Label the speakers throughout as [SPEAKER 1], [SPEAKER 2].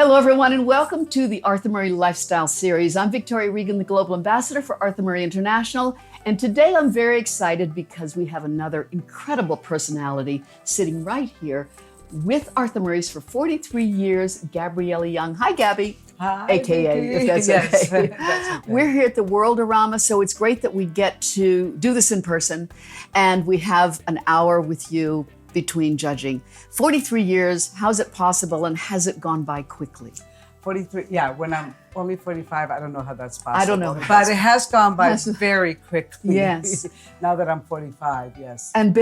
[SPEAKER 1] Hello, everyone, and welcome to the Arthur Murray Lifestyle Series. I'm Victoria Regan, the Global Ambassador for Arthur Murray International, and today I'm very excited because we have another incredible personality sitting right here with Arthur Murray's for 43 years, Gabriela Young. Hi, Gabby.
[SPEAKER 2] Hi,
[SPEAKER 1] AKA,
[SPEAKER 2] Vicky.
[SPEAKER 1] if that's
[SPEAKER 2] Yes,
[SPEAKER 1] okay.
[SPEAKER 2] that's okay.
[SPEAKER 1] We're here at the Worldorama, so it's great that we get to do this in person, and we have an hour with you between judging. 43 years, how's it possible, and has it gone by quickly?
[SPEAKER 2] 43, yeah, when I'm only 45, I don't know how that's possible.
[SPEAKER 1] I don't know.
[SPEAKER 2] But it has gone by very quickly.
[SPEAKER 1] Yes.
[SPEAKER 2] Now that I'm 45, yes.
[SPEAKER 1] And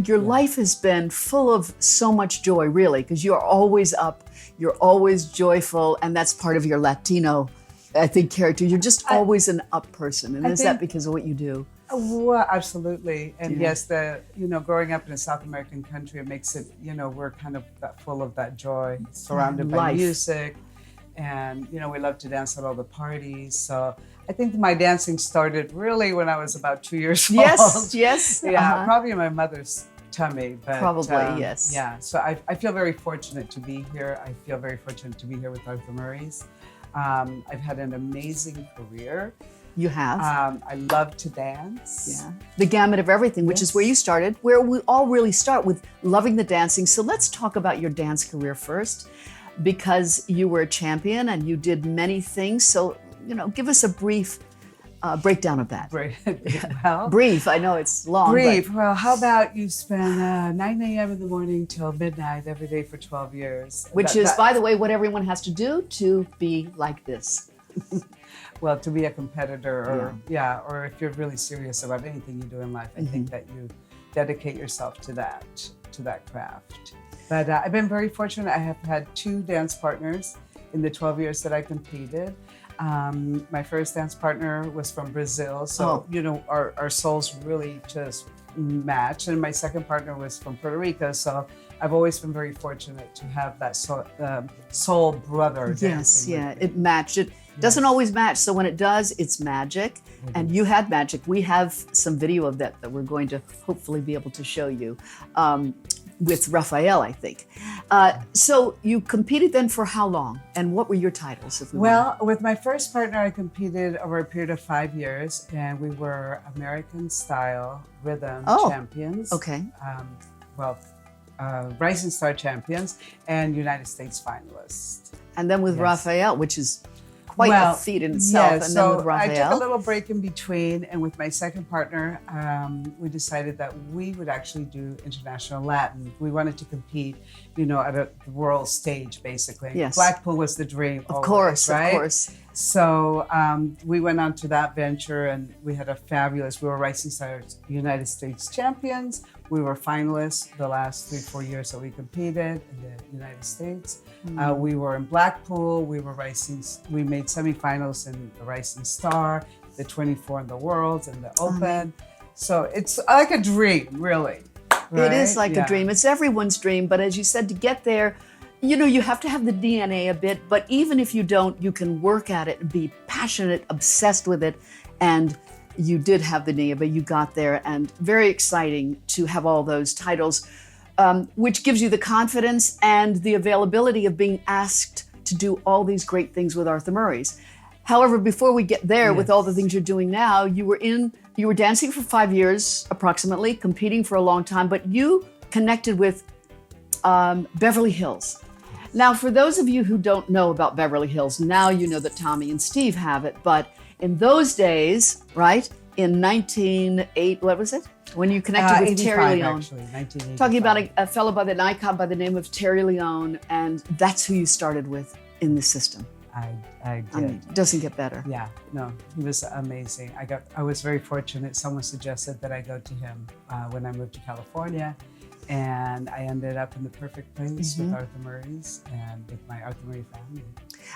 [SPEAKER 1] your life has been full of so much joy, really, because you're always up, you're always joyful, and that's part of your Latino, I think, character. You're just always an up person, and is that because of what you do?
[SPEAKER 2] Well, absolutely. And yes, growing up in a South American country, it makes it, we're kind of full of that joy, surrounded by music. And, we love to dance at all the parties. So I think my dancing started really when I was about 2 years old.
[SPEAKER 1] Yes.
[SPEAKER 2] Yeah, probably in my mother's tummy. But,
[SPEAKER 1] probably, yes.
[SPEAKER 2] Yeah, so I feel very fortunate to be here. I feel very fortunate to be here with Arthur Murray's. I've had an amazing career.
[SPEAKER 1] You have.
[SPEAKER 2] I love to dance.
[SPEAKER 1] Yeah. The gamut of everything, which is where you started, where we all really start with loving the dancing. So let's talk about your dance career first, because you were a champion and you did many things. So, give us a brief breakdown of that.
[SPEAKER 2] Well,
[SPEAKER 1] brief. I know it's long.
[SPEAKER 2] Brief. Well, how about you spend 9 a.m. in the morning till midnight every day for 12 years?
[SPEAKER 1] Which is, by the way, what everyone has to do to be like this.
[SPEAKER 2] Well, to be a competitor or if you're really serious about anything you do in life, I think that you dedicate yourself to that craft. But I've been very fortunate. I have had 2 dance partners in the 12 years that I competed. My first dance partner was from Brazil. So, our souls really just matched. And my second partner was from Puerto Rico. So I've always been very fortunate to have that soul brother dancing with me.
[SPEAKER 1] It matched. It doesn't always match. So when it does, it's magic. And you had magic. We have some video of that we're going to hopefully be able to show you with Rafael, I think. So you competed then for how long? And what were your titles?
[SPEAKER 2] With my first partner, I competed over a period of 5 years, and we were American style rhythm champions.
[SPEAKER 1] Okay.
[SPEAKER 2] Rising Star champions and United States finalists.
[SPEAKER 1] And then with Rafael, which is quite a feat in itself.
[SPEAKER 2] Yeah,
[SPEAKER 1] and
[SPEAKER 2] so
[SPEAKER 1] then with Rafael.
[SPEAKER 2] I took a little break in between, and with my second partner, we decided that we would actually do international Latin. We wanted to compete, at a world stage, basically.
[SPEAKER 1] Yes.
[SPEAKER 2] Blackpool was the dream.
[SPEAKER 1] Of course.
[SPEAKER 2] So we went on to that venture, and we had we were Rising Stars United States champions. We were finalists the last 3-4 years that we competed in the United States. We were in Blackpool. We made semifinals in the Rising Star, the 24 in the Worlds, and the Open. So it's like a dream, really. Right?
[SPEAKER 1] It is like a dream. It's everyone's dream. But as you said, to get there, you have to have the DNA a bit. But even if you don't, you can work at it and be passionate, obsessed with it. And you did have the DNA, but you got there. And very exciting to have all those titles, which gives you the confidence and the availability of being asked to do all these great things with Arthur Murray's. However, before we get there, with all the things you're doing now, you were dancing for 5 years approximately, competing for a long time, but you connected with Beverly Hills. Now, for those of you who don't know about Beverly Hills, now you know that Tommy and Steve have it, but in those days, right, in 1908, what was it? When you connected with Terry Leone.
[SPEAKER 2] Actually, 1985.
[SPEAKER 1] Talking about a fellow an icon by the name of Terry Leone, and that's who you started with in the system.
[SPEAKER 2] I did.
[SPEAKER 1] I mean, it doesn't get better.
[SPEAKER 2] Yeah, no, he was amazing. I was very fortunate. Someone suggested that I go to him when I moved to California, and I ended up in the perfect place with Arthur Murray's and with my Arthur Murray family.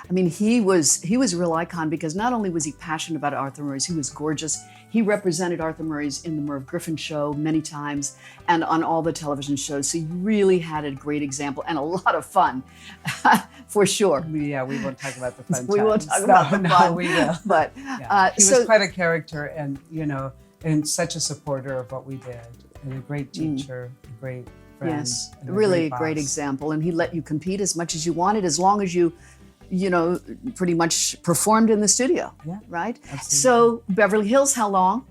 [SPEAKER 1] I mean, he was a real icon because not only was he passionate about Arthur Murray's, he was gorgeous. He represented Arthur Murray's in the Merv Griffin show many times and on all the television shows. So you really had a great example and a lot of fun, for sure.
[SPEAKER 2] Yeah, we won't talk about the fun times.
[SPEAKER 1] We won't talk about the fun.
[SPEAKER 2] No, we will.
[SPEAKER 1] But
[SPEAKER 2] he was quite a character, and and such a supporter of what we did, and a great teacher, a great friend.
[SPEAKER 1] Yes,
[SPEAKER 2] and a
[SPEAKER 1] really a
[SPEAKER 2] great
[SPEAKER 1] great
[SPEAKER 2] boss.
[SPEAKER 1] example. And he let you compete as much as you wanted, as long as you know, pretty much performed in the studio,
[SPEAKER 2] Yeah,
[SPEAKER 1] right?
[SPEAKER 2] absolutely.
[SPEAKER 1] So Beverly Hills, how long?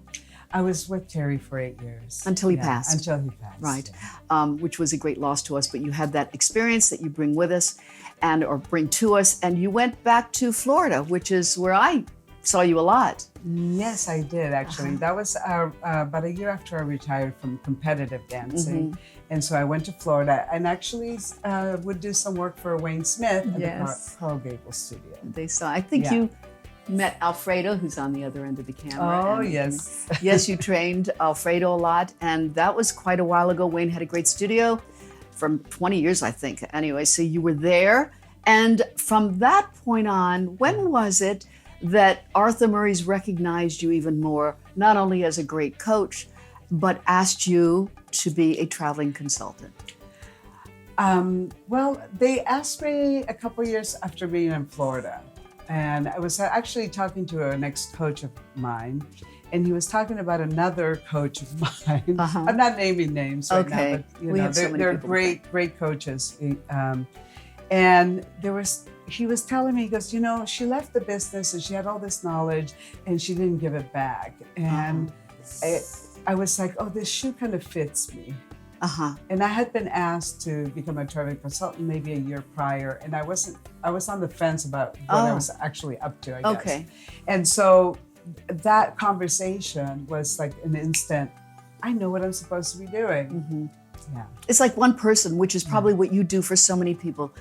[SPEAKER 2] I was with Terry for 8 years.
[SPEAKER 1] Until he passed.
[SPEAKER 2] Until he passed.
[SPEAKER 1] Right,
[SPEAKER 2] yeah.
[SPEAKER 1] which was a great loss to us. But you had that experience that you bring with us, or bring to us, and you went back to Florida, which is where I saw you a lot.
[SPEAKER 2] Yes, I did actually. That was about a year after I retired from competitive dancing. And so I went to Florida and actually would do some work for Wayne Smith at
[SPEAKER 1] Yes.
[SPEAKER 2] the Coral Gables studio.
[SPEAKER 1] They saw. I think
[SPEAKER 2] Yeah.
[SPEAKER 1] you met Alfredo, who's on the other end of the camera.
[SPEAKER 2] Oh,
[SPEAKER 1] and-
[SPEAKER 2] yes.
[SPEAKER 1] and yes, you trained Alfredo a lot, and that was quite a while ago. Wayne had a great studio from 20 years, I think. Anyway, so you were there, and from that point on, when was it that Arthur Murray's recognized you even more, not only as a great coach, but asked you to be a traveling consultant?
[SPEAKER 2] Well, they asked me a couple years after being in Florida. And I was actually talking to an ex-coach of mine, and he was talking about another coach of mine. I'm not naming names right
[SPEAKER 1] Okay.
[SPEAKER 2] now, but
[SPEAKER 1] We have so many
[SPEAKER 2] they're
[SPEAKER 1] people to
[SPEAKER 2] great coaches. And he was telling me, he goes, you know, she left the business and she had all this knowledge and she didn't give it back. And I was like, oh, this shoe kind of fits me. And I had been asked to become a traveling consultant maybe a year prior, and I was on the fence about what I was actually up to, I guess.
[SPEAKER 1] Okay.
[SPEAKER 2] And so that conversation was like an instant, I know what I'm supposed to be doing. Yeah.
[SPEAKER 1] It's like one person, which is probably what you do for so many people.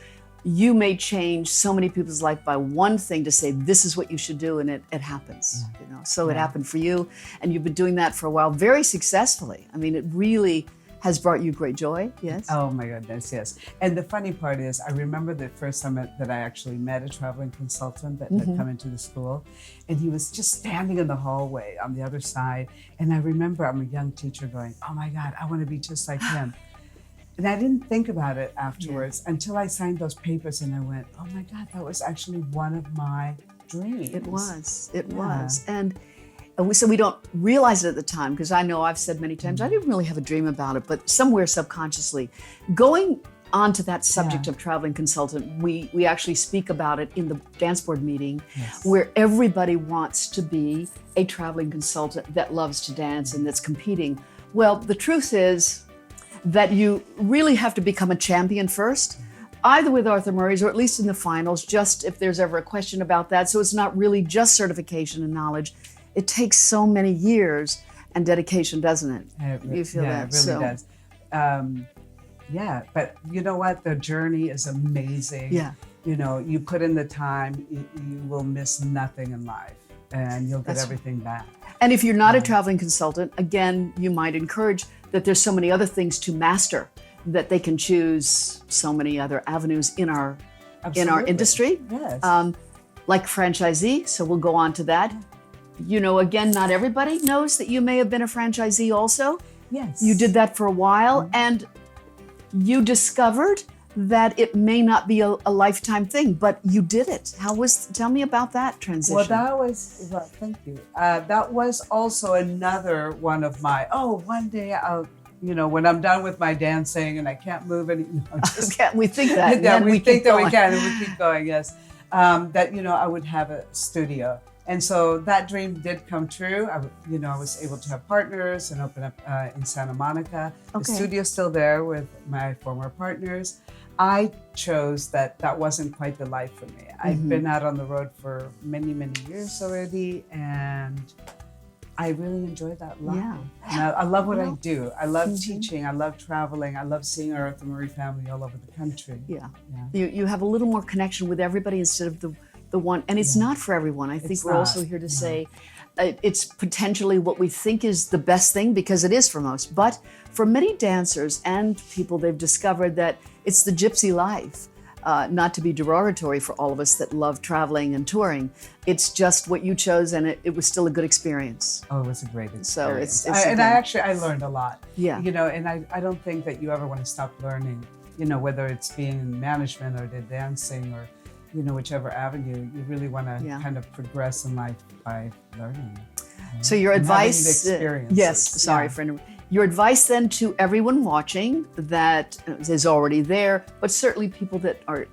[SPEAKER 1] You may change so many people's life by one thing to say, this is what you should do, and it happens. You know, so it happened for you, and you've been doing that for a while, very successfully. I mean, it really has brought you great joy. Yes.
[SPEAKER 2] Oh my goodness, yes. And the funny part is, I remember the first time that I actually met a traveling consultant that had come into the school, and he was just standing in the hallway on the other side. And I remember I'm a young teacher going, oh my God, I want to be just like him. And I didn't think about it afterwards until I signed those papers, and I went, oh my God, that was actually one of my dreams.
[SPEAKER 1] It was. It was. And so we don't realize it at the time, because I know I've said many times, I didn't really have a dream about it, but somewhere subconsciously. Going on to that subject of traveling consultant, we actually speak about it in the dance board meeting, where everybody wants to be a traveling consultant that loves to dance and that's competing. Well, the truth is that you really have to become a champion first, either with Arthur Murray's or at least in the finals, just if there's ever a question about that. So it's not really just certification and knowledge. It takes so many years and dedication, doesn't it? You feel that?
[SPEAKER 2] It really does. Yeah, but you know what? The journey is amazing.
[SPEAKER 1] Yeah.
[SPEAKER 2] You know, you put in the time, you will miss nothing in life, and you'll get everything back.
[SPEAKER 1] And if you're not a traveling consultant, again, you might encourage that there's so many other things to master, that they can choose so many other avenues in our industry.
[SPEAKER 2] Yes.
[SPEAKER 1] Like franchisee. So we'll go on to that. You know, again, not everybody knows that you may have been a franchisee also.
[SPEAKER 2] Yes.
[SPEAKER 1] You did that for a while, and you discovered that it may not be a lifetime thing, but you did it. Tell me about that transition.
[SPEAKER 2] Well, thank you. That was also another one of my, one day I'll, when I'm done with my dancing and I can't move any,
[SPEAKER 1] we think that.
[SPEAKER 2] Yeah, we think that
[SPEAKER 1] going.
[SPEAKER 2] we can, and we keep going, yes. That, I would have a studio. And so that dream did come true. I was able to have partners and open up in Santa Monica. The studio's still there with my former partners. I chose that wasn't quite the life for me. I've been out on the road for many, many years already, and I really enjoy that life.
[SPEAKER 1] Yeah.
[SPEAKER 2] And I love what I do. I love teaching. I love traveling. I love seeing our Arthur Murray family all over the country.
[SPEAKER 1] Yeah. You have a little more connection with everybody instead of the one, and it's not for everyone. I think we're also here to say it's potentially what we think is the best thing, because it is for most. But for many dancers and people, they've discovered that it's the gypsy life. Not to be derogatory for all of us that love traveling and touring. It's just what you chose, and it was still a good experience.
[SPEAKER 2] Oh, it was a great experience.
[SPEAKER 1] So it's
[SPEAKER 2] I learned a lot.
[SPEAKER 1] Yeah.
[SPEAKER 2] And I don't think that you ever want to stop learning, whether it's being in management or the dancing or, whichever avenue, you really want to kind of progress in life by learning.
[SPEAKER 1] So your advice,
[SPEAKER 2] experiences.
[SPEAKER 1] yes, sorry, friend. Your advice then to everyone watching that is already there, but certainly people that are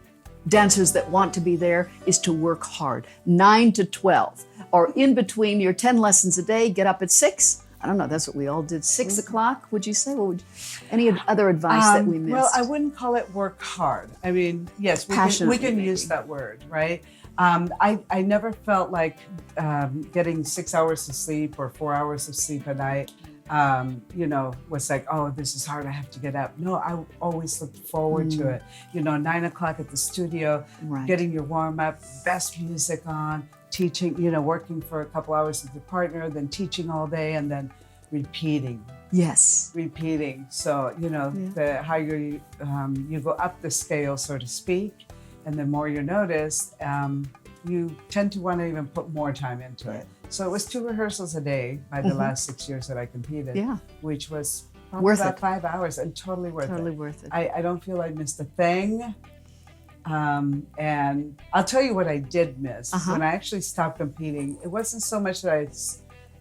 [SPEAKER 1] dancers that want to be there, is to work hard. 9 to 12, or in between your 10 lessons a day, get up at 6. I don't know, that's what we all did. 6 o'clock, would you say? Any other advice that we missed?
[SPEAKER 2] Well, I wouldn't call it work hard. I mean, yes, we can use that word, right? I never felt like getting 6 hours of sleep or 4 hours of sleep a night, was like, oh, this is hard, I have to get up. No, I always looked forward to it. 9 o'clock at the studio, getting your warm up, best music on, teaching, working for a couple hours with your partner, then teaching all day, and then repeating.
[SPEAKER 1] Yes.
[SPEAKER 2] Repeating. So, the higher you go up the scale, so to speak, and the more you're noticed, you tend to want to even put more time into it. So it was 2 rehearsals a day by the last 6 years that I competed, which was probably about 5 hours, and totally worth it. I don't feel I missed a thing. And I'll tell you what I did miss. When I actually stopped competing, it wasn't so much that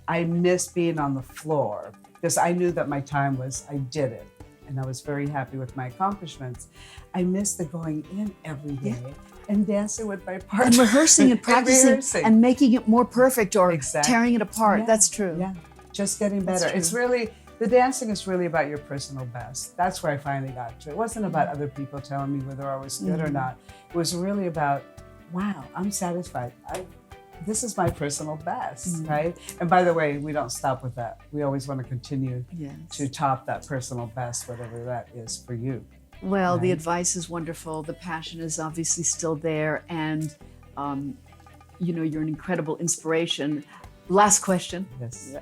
[SPEAKER 2] I missed being on the floor, because I knew that my time I did it, and I was very happy with my accomplishments. I missed the going in every day and dancing with my partner.
[SPEAKER 1] And rehearsing and practicing and making it more perfect, or tearing it apart.
[SPEAKER 2] Yeah.
[SPEAKER 1] That's true.
[SPEAKER 2] Yeah, just getting better. It's really, the dancing is really about your personal best. That's where I finally got to. It wasn't about other people telling me whether I was good or not. It was really about, wow, I'm satisfied. This is my personal best, right? And by the way, we don't stop with that. We always want to continue to top that personal best, whatever that is for you.
[SPEAKER 1] Well, the advice is wonderful. The passion is obviously still there. And, you're an incredible inspiration. Last question,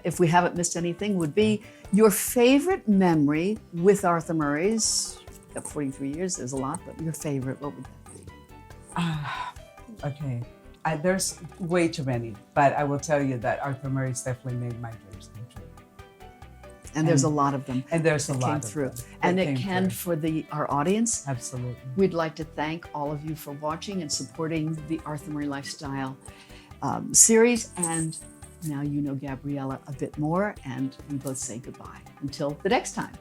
[SPEAKER 1] if we haven't missed anything, would be your favorite memory with Arthur Murray's. You've got 43 years, there's a lot, but your favorite, what would that be?
[SPEAKER 2] Okay. There's way too many, but I will tell you that Arthur Murray's definitely made my dreams come true.
[SPEAKER 1] And there's a lot of them.
[SPEAKER 2] And there's a lot
[SPEAKER 1] came through. And it can for our audience.
[SPEAKER 2] Absolutely.
[SPEAKER 1] We'd like to thank all of you for watching and supporting the Arthur Murray Lifestyle series. And now you know Gabriela a bit more, and we both say goodbye. Until the next time.